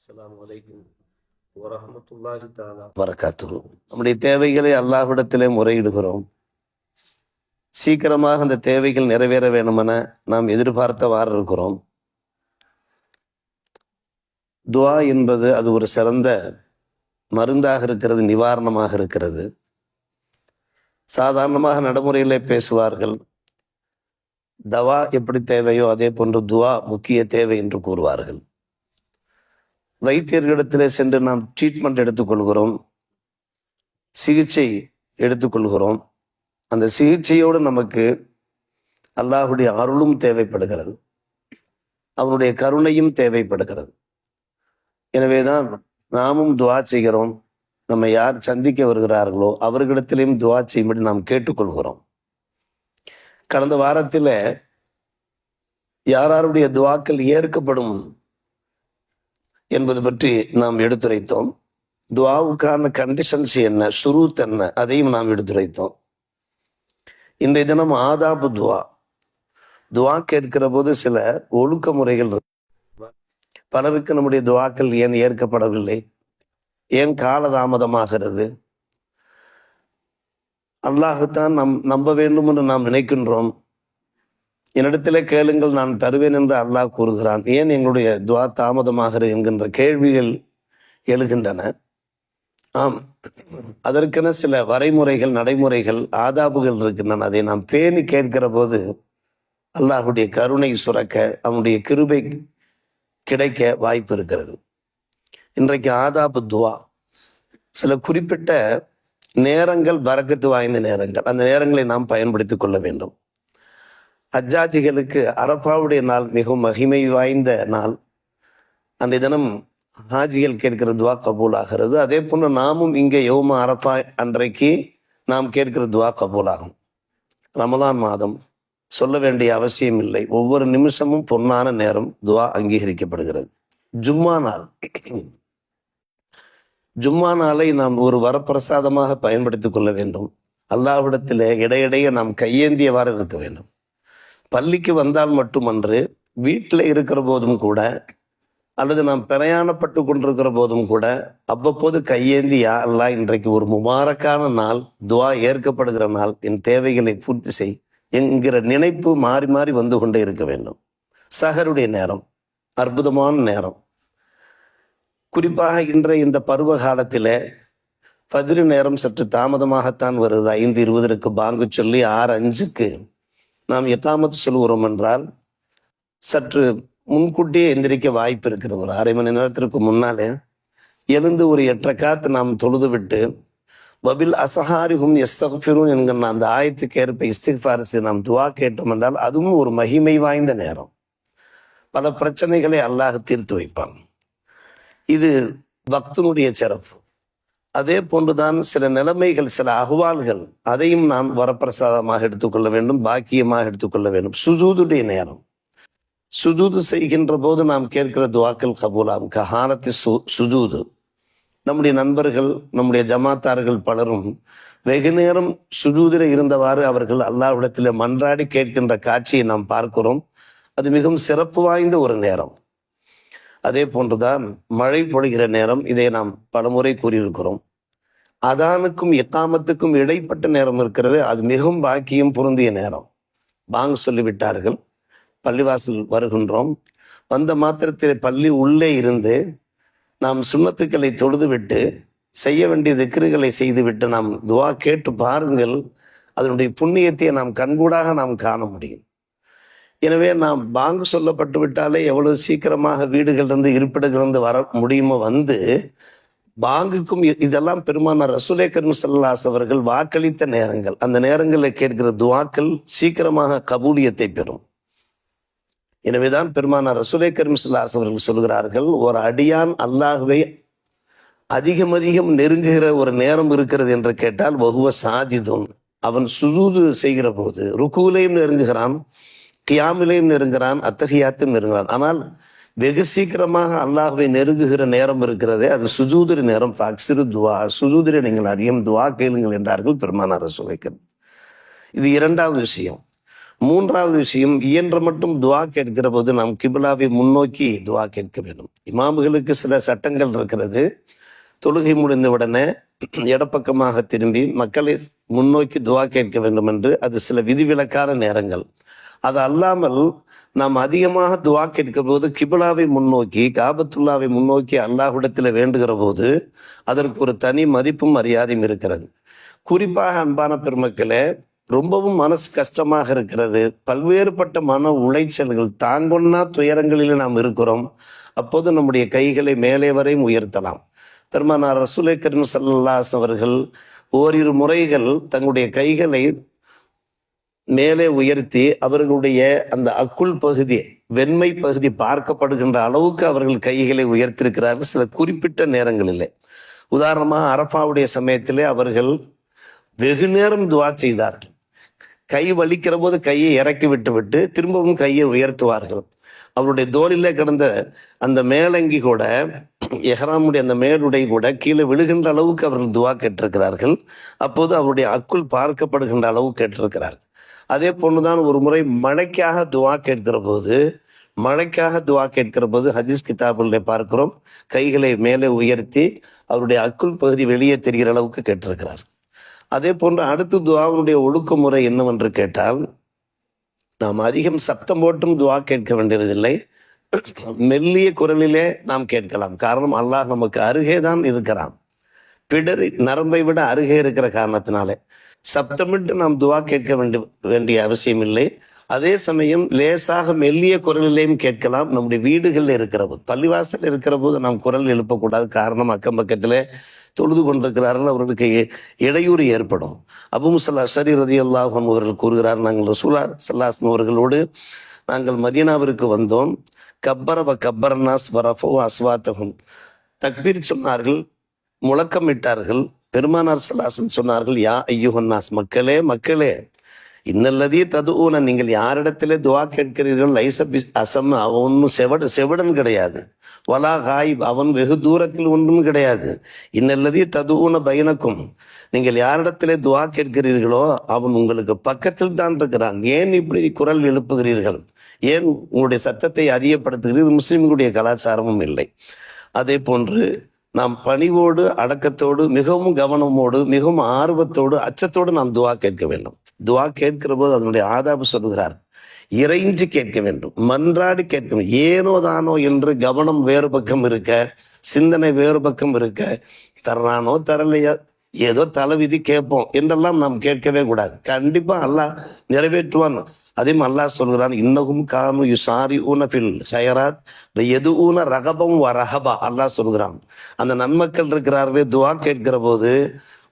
அஸ்ஸலாமு அலைக்கும் வரஹ்மத்துல்லாஹி தஆலா வரகாத்துஹு. நம்முடைய தேவைகளை அல்லாஹ்விடத்திலே முறையிடுகிறோம். சீக்கிரமாக அந்த தேவைகள் நிறைவேற வேண்டுமென நாம் எதிர்பார்த்தவாறு இருக்கிறோம். துஆ என்பது அது ஒரு சிறந்த மருந்தாக இருக்கிறது, நிவாரணமாக இருக்கிறது. சாதாரணமாக நடைமுறையிலே பேசுவார்கள், தவா எப்படி தேவையோ அதே போன்று துஆ முக்கிய தேவை என்று கூறுவார்கள். வைத்தியர்களிடத்திலே சென்று நாம் ட்ரீட்மெண்ட் எடுத்துக்கொள்கிறோம், சிகிச்சை எடுத்துக்கொள்கிறோம். அந்த சிகிச்சையோடு நமக்கு அல்லாஹுடைய அருளும் தேவைப்படுகிறது, அவனுடைய கருணையும் தேவைப்படுகிறது. எனவேதான் நாமும் துஆ செய்கிறோம். நம்ம யார் சந்திக்க வருகிறார்களோ அவர்களிடத்திலையும் துஆ செய்யும்படி நாம் கேட்டுக்கொள்கிறோம். கடந்த வாரத்தில் யாருடைய துஆக்கள் ஏற்கப்படும் என்பது பற்றி நாம் எடுத்துரைத்தோம். துஆவுக்கான கண்டிஷன்ஸ் என்ன, ஷுரூத் என்ன, அதையும் நாம் எடுத்துரைத்தோம். இன்றைய தினம் ஆதாபு துஆ. துஆ கேட்கிற போது சில ஒழுக்க முறைகள் இருக்கு. பலருக்கு நம்முடைய துஆக்கள் ஏன் ஏற்கப்படவில்லை, ஏன் காலதாமதமாகிறது? அல்லாஹுத்தான் நம்ப வேண்டும் என்று நாம் நினைக்கின்றோம். என்னிடத்திலே கேளுங்கள் நான் தருவேன் என்று அல்லாஹ் கூறுகிறான். ஏன் எங்களுடைய துஆ தாமதமாகிறது என்கின்ற கேள்விகள் எழுகின்றன. ஆம், அதற்கென சில வரைமுறைகள், நடைமுறைகள், ஆதாபுகள் இருக்கின்றன. அதை நாம் பேணி கேட்கிற போது அல்லாஹுடைய கருணை சுரக்க, அவனுடைய கிருபை கிடைக்க வாய்ப்பு இருக்கிறது. இன்றைக்கு ஆதாபு துஆ. சில குறிப்பிட்ட நேரங்கள் பரக்கத்து வாய்ந்த நேரங்கள், அந்த நேரங்களை நாம் பயன்படுத்திக் கொள்ள வேண்டும். ஹஜ்ஜாஜிகளுக்கு அரஃபாவுடைய நாள் மிகவும் மகிமை வாய்ந்த நாள். அன்றைய தினம் ஹாஜிகள் கேட்கிற துஆ கபூல் ஆகிறது. அதே போன்று நாமும் இங்கே யௌம அரஃபா அன்றைக்கு நாம் கேட்கிற துஆ கபூல் ஆகும். ரமலான் மாதம் சொல்ல வேண்டிய அவசியம் இல்லை, ஒவ்வொரு நிமிஷமும் பொன்னான நேரம், துஆ அங்கீகரிக்கப்படுகிறது. ஜும்மா நாள், ஜும்மா நாளை நாம் ஒரு வரப்பிரசாதமாக பயன்படுத்திக் கொள்ள வேண்டும். அல்லாஹ்விடத்திலே இடையிடையே நாம் கையேந்தியவாறு இருக்க வேண்டும். பள்ளிக்கு வந்தால் மட்டுமன்று, வீட்டில் இருக்கிற போதும் கூட, அல்லது நாம் பிரயாணப்பட்டு கொண்டிருக்கிற போதும் கூட அவ்வப்போது கையேந்தி, யா அல்லாஹ் இன்றைக்கு ஒரு முபாரக்கான நாள், துஆ ஏற்கப்படுகிற நாள், என் தேவைகளை பூர்த்தி செய் என்கிற நினைப்பு மாறி மாறி வந்து கொண்டே இருக்க வேண்டும். சஹருடைய நேரம் அற்புதமான நேரம். குறிப்பாக இன்றைய இந்த பருவ காலத்தில் ஃபஜ்ர் நேரம் சற்று தாமதமாகத்தான் வருது. 5:20 பாங்கு சொல்லி 6:05 நாம் இகாமத்து சொல்கிறோம் என்றால் சற்று முன்கூட்டியே எந்திரிக்க வாய்ப்பு இருக்கிறது. ஒரு அரை மணி நேரத்திற்கு முன்னாலே எழுந்து ஒரு 8 ரக்காத் நாம் தொழுது விட்டு வபில் அசஹாரிஹும் யஸ்தக்ஃபிரூன் என்கிற அந்த ஆயத்துக்கு ஏற்ப இஸ்திக்ஃபார் செய்து நாம் துஆ கேட்டோம் என்றால் அதுவும் ஒரு மகிமை வாய்ந்த நேரம். பல பிரச்சனைகளை அல்லாஹ் தீர்த்து வைப்பான். இது வக்தினுடைய சிறப்பு. அதே போன்றுதான் சில நிலைமைகள், சில அஹ்வால்கள், அதையும் நாம் வரப்பிரசாதமாக எடுத்துக்கொள்ள வேண்டும், பாக்கியமாக எடுத்துக்கொள்ள வேண்டும். சுஜூதுடைய நேரம், சுஜூது செய்கின்ற போது நாம் கேட்கிற துஆக்கள் கபூலாம். கஹானத்தி சுஜூது. நம்முடைய நண்பர்கள், நம்முடைய ஜமாத்தார்கள் பலரும் வெகு நேரம் சுஜூதில் இருந்தவாறு அவர்கள் அல்லாஹ்விடத்தில் மன்றாடி கேட்கின்ற காட்சியை நாம் பார்க்கிறோம். அது மிகவும் சிறப்பு வாய்ந்த ஒரு நேரம். அதே போன்றுதான் மழை பொழிகிற நேரம். இதை நாம் பலமுறை கூறியிருக்கிறோம். அதானுக்கும் இகாமத்துக்கும் இடைப்பட்ட நேரம் இருக்கிறது, அது மிகவும் பாக்கியம் பொருந்திய நேரம். பாங்கு சொல்லிவிட்டார்கள், பள்ளிவாசல் வருகின்றோம். வந்த மாத்திரத்தில் பள்ளி உள்ளே இருந்து நாம் சுன்னத்துக்களை தொழுது விட்டு செய்ய வேண்டிய திக்ருகளை செய்துவிட்டு நாம் துஆ கேட்டு பாருங்கள், அதனுடைய புண்ணியத்தை நாம் கண்கூடாக நாம் காண முடியும். எனவே நாம் பாங்கு சொல்லப்பட்டு விட்டாலே எவ்வளவு சீக்கிரமாக வீடுகளிலிருந்து, இருப்பிடங்களிலிருந்து வர முடியுமோ வந்து பாங்குக்கும், இதெல்லாம் பெருமானார் ரசூலே கரீம் ஸல்லல்லாஹு அலைஹி அவர்கள் வாக்களித்த நேரங்கள். அந்த நேரங்களில் கேட்கிற துஆக்கள் சீக்கிரமாக கபூலியத்தை பெறும். எனவேதான் பெருமானார் ரசூலே கரீம் ஸல்லல்லாஹு அலைஹி அவர்கள் சொல்கிறார்கள், ஒரு அடியான் அல்லாஹ்வை அதிகம் நெருங்குகிற ஒரு நேரம் இருக்கிறது என்று கேட்டால் வஹுவ சாஜிதுன், அவன் சுஜூது செய்கிற போது ருக்கூலையும் நெருங்குகிறான், கியாமிலையும் நெருங்குகிறான், அத்தஹியாத்தையும் நெருங்குகிறான். ஆனால் வெகு சீக்கிரமாக அல்லாஹ்வை நெருங்குகிற நேரம் இருக்கிறதே, அது சுஜூதிரி நேரம். ஃபக்ஸிரு துஆ, சுஜூதிரி நீங்கள் அதிகம் துஆ கேளுங்கள் என்றார்கள் பெருமானார் ரசூலே கரீம். இது இரண்டாவது விஷயம். மூன்றாவது விஷயம், இயன்ற மட்டும் துவா கேட்கிற போது நாம் கிபிலாவை முன்னோக்கி துவா கேட்க வேண்டும். இமாம்களுக்கு சில சட்டங்கள் இருக்கிறது. தொழுகை முடிந்த உடனே இடப்பக்கமாக திரும்பி மக்களை முன்னோக்கி துவா கேட்க வேண்டும் என்று, அது சில விதிவிலக்கான நேரங்கள். அது அல்லாமல் நாம் அதிகமாக துவா கேட்கிற போது கிபிலாவை முன்னோக்கி, காபத்துல்லாவை முன்னோக்கி அல்லாஹ்விடத்தில் வேண்டுகிற போது அதற்கு ஒரு தனி மதிப்பும் மரியாதையும் இருக்கிறது. குறிப்பாக அன்பான பெருமக்களே, ரொம்பவும் மனசு கஷ்டமாக இருக்கிறது, பல்வேறுபட்ட மன உளைச்சல்கள், தாங்கொன்னா துயரங்களில் நாம் இருக்கிறோம். அப்போது நம்முடைய கைகளை மேலே வரையும் உயர்த்தலாம். பெருமானார் ரசூலை கரீம் ஸல்லல்லாஹு அலைஹி அவர்கள் ஓரிரு முறைகள் தங்களுடைய கைகளை மேலே உயர்த்தி அவர்களுடைய அந்த அக்குள் பகுதி, வெண்மை பகுதி பார்க்கப்படுகின்ற அளவுக்கு அவர்கள் கைகளை உயர்த்திருக்கிறார்கள் சில குறிப்பிட்ட நேரங்களிலே. உதாரணமாக அரஃபாவுடைய சமயத்திலே அவர்கள் வெகு நேரம் துவா செய்தார்கள். கை வலிக்கிற போது கையை இறக்கி விட்டு திரும்பவும் கையை உயர்த்துவார்கள். அவருடைய தோளிலே கிடந்த அந்த மேலங்கி கூட, எஹ்ராமுடைய அந்த மேலுடை கூட கீழே விழுகின்ற அளவுக்கு அவர்கள் துவா கேட்டிருக்கிறார்கள். அப்போது அவருடைய அக்குள் பார்க்கப்படுகின்ற அளவு கேட்டிருக்கிறார்கள். அதே போன்றுதான் ஒரு முறை மழைக்காக துவா கேட்கிற போது ஹதீஸ் கிதாபுல்ல பார்க்கிறோம், கைகளை மேலே உயர்த்தி அவருடைய அக்குள் பகுதி வெளியே தெரிகிற அளவுக்கு கேட்டிருக்கிறார். அதே போன்று அடுத்து துவாவுடைய ஒழுக்கமுறை என்னவென்று கேட்டால், நாம் அதிகம் சப்தம் போட்டும் துவா கேட்க வேண்டியதில்லை, மெல்லிய குரலிலே நாம் கேட்கலாம். காரணம், அல்லாஹ் நமக்கு அருகே தான் இருக்கிறான். பிடரி நரம்பை விட அருகே இருக்கிற காரணத்தினாலே சப்தமிட்டு நாம் துவா கேட்க வேண்டிய அவசியம் இல்லை. அதே சமயம் லேசாக மெல்லிய குரலிலேயும் கேட்கலாம். நம்முடைய வீடுகளில் இருக்கிற போது, பள்ளிவாசல் இருக்கிற போது நாம் குரல் எழுப்பக்கூடாது. காரணம், அக்கம் பக்கத்தில் தொழுது கொண்டிருக்கிறார்கள், அவர்களுக்கு இடையூறு ஏற்படும். அபூ மூஸா அஷ்அரி ரலியல்லாஹு அன்ஹு அவர்கள் கூறுகிறார், நாங்கள் ரசூலுல்லாஹி ஸல்லல்லாஹு அலைஹி வஸல்லம் அவர்களோடு நாங்கள் மதீனாவிற்கு வந்தோம். கப்பர்னாஸ் வரஃபு அஸ்வாத்தஹும், தக்பீர் சொன்னார்கள், முழக்கமிட்டார்கள். பெருமானார் ஸல்லல்லாஹு அலைஹி வஸல்லம் சொன்னார்கள், யா ஐயுஹன்னாஸ், மக்களே, இன்னல்லதி ததுஊன, நீங்கள் யாரிடத்திலே துவா கேட்கிறீர்கள், லைஸ பி அஸம், அவன் ஒன்றும் செவடன் கிடையாது, வலா காயிப், அவன் வெகு தூரத்தில் ஒன்றும் கிடையாது. இன்னல்லதி ததுஊன பைனக்கும், நீங்கள் யாரிடத்திலே துவா கேட்கிறீர்களோ அவன் உங்களுக்கு பக்கத்தில் தான் இருக்கிறான். ஏன் இப்படி குரல் எழுப்புகிறீர்கள், ஏன் உங்களுடைய சத்தத்தை அதிகப்படுத்துகிறீர்கள்? முஸ்லிம்களுடைய கலாச்சாரமும் இல்லை. அதே போன்று நாம் பணிவோடு, அடக்கத்தோடு, மிகவும் கவனமோடு, மிகவும் ஆர்வத்தோடு, அச்சத்தோடு நாம் துவா கேட்க வேண்டும். துவா கேட்கிற போது அதனுடைய ஆதாபு சொல்கிறார், இறைஞ்சி கேட்க வேண்டும், மன்றாடி கேட்க வேண்டும். ஏனோ தானோ என்று கவனம் வேறு பக்கம் இருக்க, சிந்தனை வேறு பக்கம் இருக்க, தர்றானோ தரலையோ, ஏதோ தலைவிதி கேட்போம் என்றெல்லாம் நாம் கேட்கவே கூடாது. கண்டிப்பா அல்லாஹ் நிறைவேற்றுவான். அதே அல்லாஹ் சொல்கிறான், இன்னகும் கானு யுசாரிஊன ஃபில் கைராத் வயதுஊன ரகபம் வரஹபா. அல்லாஹ் சொல்கிறான், அந்த நன்மக்கள் இருக்கிறார்களே, துவா கேட்கிற போது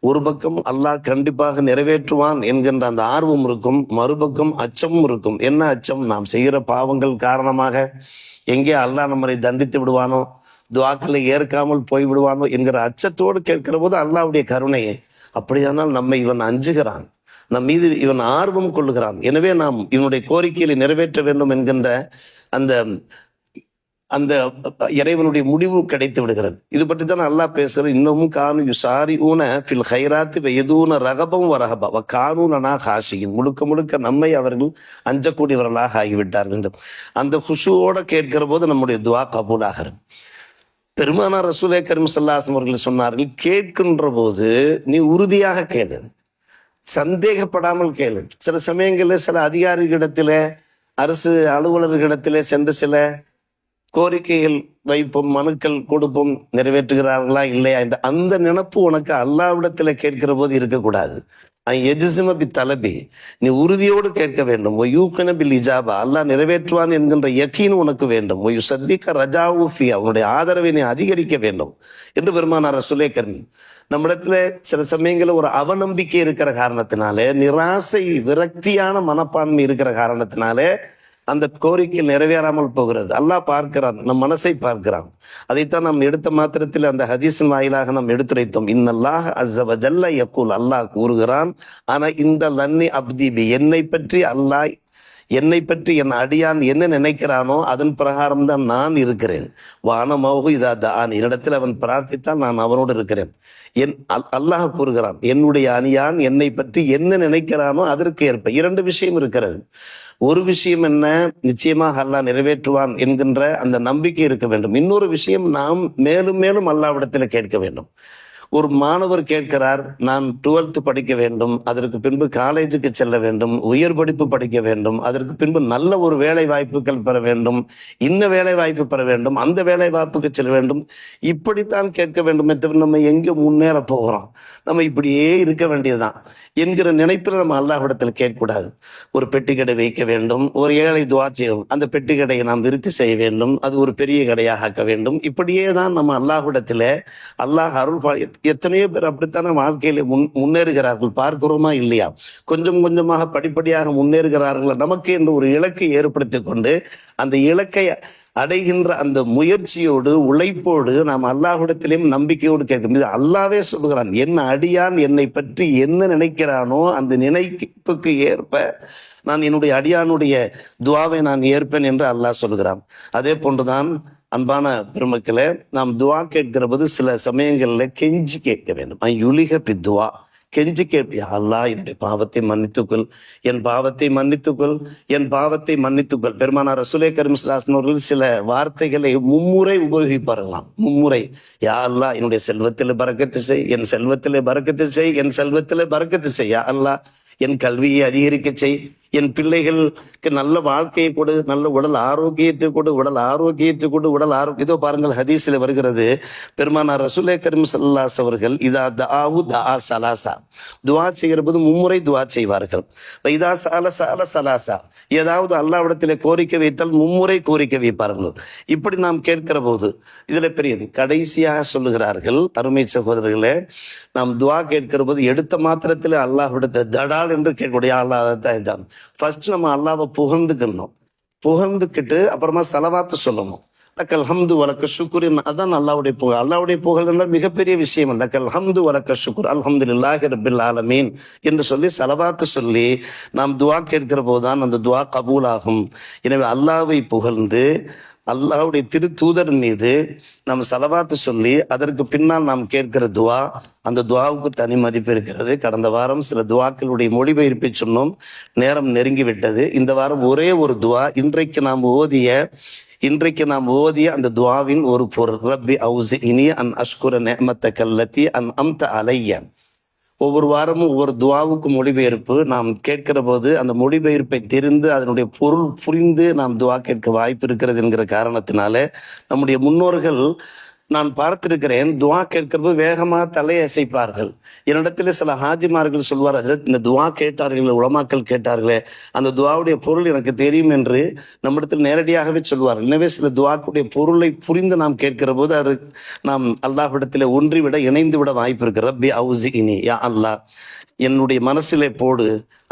ஒரு பக்கம் அல்லாஹ் கண்டிப்பாக நிறைவேற்றுவான் என்கின்ற அந்த ஆர்வம் இருக்கும், மறுபக்கம் அச்சமும் இருக்கும். என்ன அச்சம்? நாம் செய்கிற பாவங்கள் காரணமாக எங்கே அல்லாஹ் நம்மை தண்டித்து விடுவானோ, துவாக்களை ஏற்காமல் போய்விடுவானோ என்கிற அச்சத்தோடு கேட்கிற போது அல்லாஹ்வுடைய கருணையை, அப்படியானால் நம்மை இவன் அஞ்சுகிறான், நம் மீது இவன் ஆர்வம் கொள்ளுகிறான், எனவே நாம் இவனுடைய கோரிக்கைகளை நிறைவேற்ற வேண்டும் என்கின்ற அந்த அந்த இறைவனுடைய முடிவு கிடைத்து விடுகிறது. இது பற்றி தான் அல்லாஹ் பேசுறது, இன்னமும் கானு யுசாரிஊன ஃபில் கைராத்தி வயதூன ரகபம் வரஹபா வ கானூனா ஹாஷியின், முழுக்க நம்மை அவர்கள் அஞ்சக்கூடியவர்களாக ஆகிவிட்டார்கள். அந்த ஹுஷுவோட கேட்கிற போது நம்முடைய துவா கபூலாகிறது. பெருமானார் ரசூலே கரீம் ஸல்லல்லாஹு அலைஹி வஸல்லம் அவர்கள் சொன்னார்கள், கேட்கின்ற போது நீ உறுதியாக கேளு, சந்தேகப்படாமல் கேளு. சில சமயங்களில் சில அதிகாரிகளிடத்தில, அரசு அலுவலர்களிடத்திலே சென்று சில கோரிக்கைகள் வைப்போம், மனுக்கள் கொடுப்போம், நிறைவேற்றுகிறார்களா இல்லையா என்ற அந்த நினைப்பு உனக்கு அல்லாஹ்விடத்துல கேட்கிற போது இருக்கக்கூடாது. எஜிசிம பி தலபி, நீ உறுதியோடு கேட்க வேண்டும். ஒயூகன பில் இஜாபா, அல்லாஹ் நிறைவேற்றுவான் என்கின்ற யக்கீன் உனக்கு வேண்டும். ஒயு சத்திக்க ரஜாவுஃபி, அவனுடைய ஆதரவை நீ அதிகரிக்க வேண்டும் என்று பெருமானார் ரசூலே கரீம். நம்மிடத்துல சில சமயங்களில் ஒரு அவநம்பிக்கை இருக்கிற காரணத்தினாலே, நிராசை விரக்தியான மனப்பான்மை இருக்கிற காரணத்தினாலே அந்த கோரிக்கை நிறைவேறாமல் போகிறது. அல்லாஹ் பார்க்கிறான், நம் மனசை பார்க்கிறான். அதைத்தான் நாம் எடுத்த மாத்திரத்தில் அந்த ஹதீஸின் வாயிலாக நாம் எடுத்துரைத்தோம். இன்னல்லாஹ் அஸ்ஸ வ ஜல்ல யக்கூல், அல்லாஹ் கூறுகிறான், ஆனா இந்த லன்னி அப்தி பி, என்னை பற்றி அல்லாஹ் என்னை பற்றி என் அடியான் என்ன நினைக்கிறானோ அதன் பிரகாரம் தான் நான் இருக்கிறேன். வானமாவு இதா தான், என்னிடத்தில் அவன் பிரார்த்தித்தால் நான் அவனோடு இருக்கிறேன். அல்லாஹ் கூறுகிறான், என்னுடைய அணியான் என்னை பற்றி என்ன நினைக்கிறானோ அதற்கு ஏற்ப. இரண்டு விஷயம் இருக்கிறது. ஒரு விஷயம் என்ன, நிச்சயமாக அல்லாஹ் நிறைவேற்றுவான் என்கின்ற அந்த நம்பிக்கை இருக்க வேண்டும். இன்னொரு விஷயம், நாம் மேலும் மேலும் அல்லாஹ்விடத்தில் கேட்க வேண்டும். ஒரு மாணவர் கேட்கிறார், நான் 12th படிக்க வேண்டும், அதற்கு பின்பு காலேஜுக்கு செல்ல வேண்டும், உயர் படிப்பு படிக்க வேண்டும், அதற்கு பின்பு நல்ல ஒரு வேலை வாய்ப்புகள் பெற வேண்டும், இன்ன வேலை வாய்ப்பு பெற வேண்டும், அந்த வேலை வாய்ப்புக்கு செல்ல வேண்டும், இப்படித்தான் கேட்க வேண்டும். நம்ம எங்க முன்னேற போகிறோம், நம்ம இப்படியே இருக்க வேண்டியதுதான் என்கிற நினைப்பில் நம்ம அல்லாஹ்விடத்தில் கேட்கக்கூடாது. ஒரு பெட்டி கடை வைக்க வேண்டும், ஒரு ஏழை துவா செய்யும், அந்த பெட்டி கடையை நாம் விருத்தி செய்ய வேண்டும், அது ஒரு பெரிய கடையாக ஆக்க வேண்டும். இப்படியே தான் நம்ம அல்லாஹ்விடத்தில் அல்லாஹ் அருள். எத்தனையோ பேர் அப்படித்தானே வாழ்க்கையில முன்னேறுகிறார்கள், பார்க்கிறோமா இல்லையா? கொஞ்சம் கொஞ்சமாக படிப்படியாக முன்னேறுகிறார்கள். நமக்கு என்று ஒரு இலக்கை ஏற்படுத்தி கொண்டு அந்த இலக்கை அடைகின்ற அந்த முயற்சியோடு உழைப்போடு நாம் அல்லாஹ்விடத்திலேயும் நம்பிக்கையோடு கேட்கும். இது அல்லாவே சொல்லுகிறான், என் அடியான் என்னை பற்றி என்ன நினைக்கிறானோ அந்த நினைப்புக்கு ஏற்ப நான் என்னுடைய அடியானுடைய துவாவை நான் ஏற்பேன் என்று அல்லாஹ் சொல்கிறான். அதே போன்றுதான் அன்பான பெருமக்களே, நாம் துவா கேட்கிற போது சில சமயங்கள்ல கெஞ்சி கேட்க வேண்டும். யுலிக பித்துவா, கெஞ்சி கேட்பியா, அல்லாஹ் என்னுடைய பாவத்தை மன்னித்துக்கொள், என் பாவத்தை மன்னித்துக்கொள், என் பாவத்தை மன்னித்துக்கொள். பெருமானார் ரசூலே கரீம் ஸல்லல்லாஹு அலைஹி வஸல்லம் சில வார்த்தைகளை மும்முறை உபயோகிப்பார்களாம். மும்முறை, யா அல்லாஹ் என்னுடைய செல்வத்திலே பரக்கத்து செய், என் செல்வத்திலே பரக்கத்து செய், என் செல்வத்திலே பரக்கத்து செய். யா அல்லாஹ் என் கல்வியை அதிகரிக்க செய், என் பிள்ளைகளுக்கு நல்ல வாழ்க்கையை கொடு, நல்ல உடல் ஆரோக்கியத்தை கொடு, உடல் ஆரோக்கியத்தை கொடு, உடல் ஆரோக்கியம். இதோ பாருங்கள், ஹதீஸில் வருகிறது, பெருமானார் ரசூலே கரீம் ஸல்லல்லாஹு அலைஹி வஸல்லம் இதா தஆஹு தஆ ஸலாஸா, துஆ செய்கிற போது மும்முறை துஆ செய்வார்கள். இதா ஸஅல ஸஅல ஸலாஸா, ஏதாவது அல்லாஹ்விடத்திலே கோரிக்கை வைத்தால் மும்முறை கோரிக்கை வைப்பார்கள். இப்படி நாம் கேட்கிற போது இதுல பெரிய கடைசியாக சொல்லுகிறார்கள், அருமை சகோதரர்களே, நாம் துஆ கேட்கிற போது எடுத்த மாத்திரத்தில் அல்லாஹ்விடத்தை தடால் என்று கேட்கக்கூடிய அல்லாஹ் ஃபர்ஸ்ட் நம்ம அல்லாஹ்வை புகழ்ந்துக்கணும். புகழ்ந்துக்கிட்டு அப்புறமா ஸலவாத்து சொல்லணும். லக்கல் ஹம்து வலக்க ஷுக்ர், அதான் அல்லாஹ்வுடைய புகழ். அல்லாஹ்வுடைய புகழ் என்றால் மிகப்பெரிய விஷயம். லக்கல் ஹம்து வலக்க ஷுக்ர், அல்ஹம்துலில்லாஹி ரப்பில் ஆலமீன் என்று சொல்லி ஸலவாத்து சொல்லி நாம் துஆ கேட்கிற போதுதான் அந்த துஆ கபூல் ஆகும். எனவே அல்லாஹ்வை புகழ்ந்து அல்லாஹ்வுடைய திரு தூதர் மீது நாம் ஸலவாத்து சொல்லி அதற்கு பின்னால் நாம் கேட்கிற துவா, அந்த துவாவுக்கு தனி மதிப்பு இருக்கிறது. கடந்த வாரம் சில துவாக்களுடைய மொழிபெயர்ப்பை சொன்னோம், நேரம் நெருங்கி விட்டது. இந்த வாரம் ஒரே ஒரு துவா, இன்றைக்கு நாம் ஓதிய அந்த துவாவின் ஒரு பொருள், ரப்பி அவுஸினி அன் அஷ்குர நிஅமத்தக அல்லதி அன்அம்த அலைய. ஒவ்வொரு வாரமும் ஒவ்வொரு துவாவுக்கு மொழிபெயர்ப்பு நாம் கேட்கிற போது அந்த மொழிபெயர்ப்பை தெரிந்து அதனுடைய பொருள் புரிந்து நாம் துவா கேட்க வாய்ப்பு இருக்கிறது என்கிற காரணத்தினால நம்முடைய முன்னோர்கள் நான் பார்த்திருக்கிறேன், துவா கேட்கிறது வேகமாக தலையை அசைப்பார்கள். என்னிடத்துல சில ஹாஜிமார்கள் சொல்வார்கள், இந்த துவா கேட்டார்கள், உலமாக்கள் கேட்டார்களே, அந்த துவாவுடைய பொருள் எனக்கு தெரியும் என்று நம்மிடத்தில் நேரடியாகவே சொல்வார்கள். எனவே சில துவாக்குடைய பொருளை புரிந்து நாம் கேட்கிற போது அது நாம் அல்லாஹ்விடத்தில் ஒன்றிவிட இணைந்து விட வாய்ப்பு இருக்கு. ரப்பி அவுஸினி, யா அல்லாஹ் என்னுடைய மனசிலே போடு,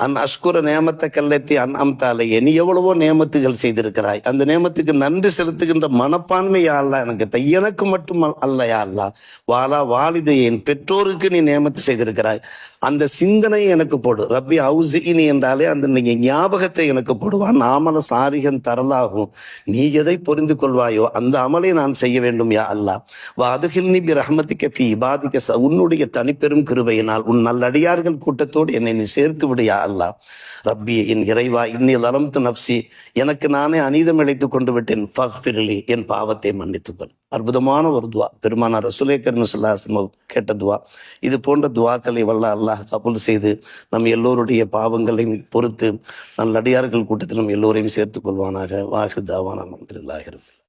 அன் அஷ்குர நேமத்தை கல்லத்தி அன் அம்தாலையே, நீ எவ்வளவோ நேமத்துகள் செய்திருக்கிறாய், அந்த நேமத்துக்கு நன்றி செலுத்துகின்ற மனப்பான்மை யா அல்லாஹ் எனக்கு எனக்கு மட்டும் அல்ல யா அல்லாஹ், வாலா வாலிதை, என் பெற்றோருக்கு நீ நேமத்து செய்திருக்கிறாய், அந்த சிந்தனை எனக்கு போடு. ரப்பி அவுஸினி என்றாலே அந்த நீங்க ஞாபகத்தை எனக்கு போடுவான். நாமல சாரிகன் தரலாகும், நீ எதை புரிந்து கொள்வாயோ அந்த அமலை நான் செய்ய வேண்டும் யா அல்லாஹ். வாதுகில்னி பி ரஹ்மத்திக ஃபீ இபாதிக, உன்னுடைய தனிப்பெரும் கிருபையினால் உன் நல்லடியார்கள் கூட்டத்தோடு என்னை நீ சேர்த்து விடு யா அல்லாஹ். ரப்பி, என் இறைவா, இன்னி லரம்து நப்சி, எனக்கு நானே அநீதம் இழைத்துக் கொண்டு விட்டேன், ஃபக்ஃபிர்லி, என் பாவத்தை மன்னித்துக்கொள். அற்புதமான ஒரு துவா, பெருமானார் ரசூலே கரீம் ஸல்லல்லாஹு அலைஹி வஸல்லம் கேட்ட துவா. இது போன்ற துவாக்களை வல்ல அல்லாஹ் கபூல் செய்து நம் எல்லோருடைய பாவங்களையும் பொறுத்து நல்லடியார்கள் கூட்டத்தில் நம் எல்லோரையும் சேர்த்துக் கொள்வானாக. வாஹிர் தாவானா அல்ஹம்துலில்லாஹி ரப்பில் ஆலமீன்.